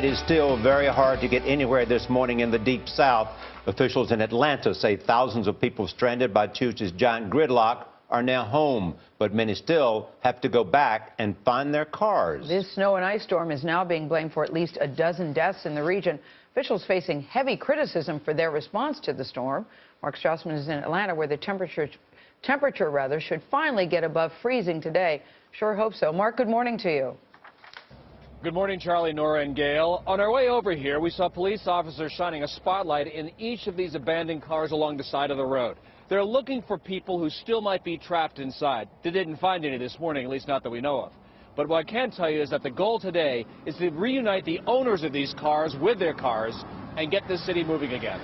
It is still very hard to get anywhere this morning in the Deep South. Officials in Atlanta say thousands of people stranded by Tuesday's giant gridlock are now home, but many still have to go back and find their cars. This snow and ice storm is now being blamed for at least a dozen deaths in the region. Officials facing heavy criticism for their response to the storm. Mark Strassman is in Atlanta, where the temperature should finally get above freezing today. Sure hope so. Mark, good morning to you. Good morning, Charlie, Nora, and Gail. On our way over here, we saw police officers shining a spotlight in each of these abandoned cars along the side of the road. They're looking for people who still might be trapped inside. They didn't find any this morning, at least not that we know of. But what I can tell you is that the goal today is to reunite the owners of these cars with their cars and get this city moving again.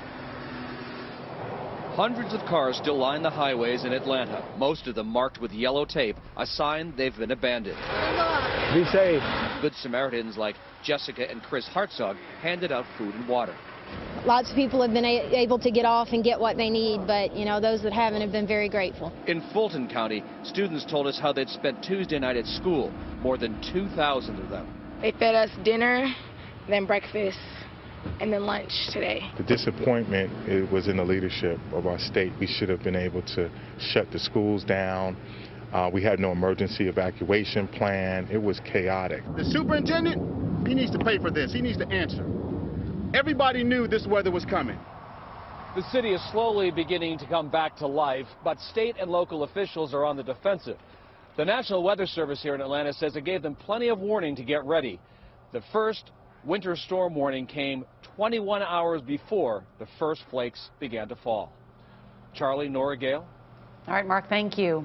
Hundreds of cars still line the highways in Atlanta, most of them marked with yellow tape, a sign they've been abandoned. Be safe. Good Samaritans like Jessica and Chris Hartzog handed out food and water. Lots of people have been able to get off and get what they need, but, you know, those that haven't have been very grateful. In Fulton County, students told us how they'd spent Tuesday night at school, more than 2,000 of them. They fed us dinner, then breakfast, and then lunch today. The disappointment was in the leadership of our state. We should have been able to shut the schools down. We had no emergency evacuation plan. It was chaotic. The superintendent, he needs to pay for this. He needs to answer. Everybody knew this weather was coming. The city is slowly beginning to come back to life, but state and local officials are on the defensive. The National Weather Service here in Atlanta says it gave them plenty of warning to get ready. The first winter storm warning came 21 hours before the first flakes began to fall. Charlie, Nora, Gail. All right, Mark, thank you.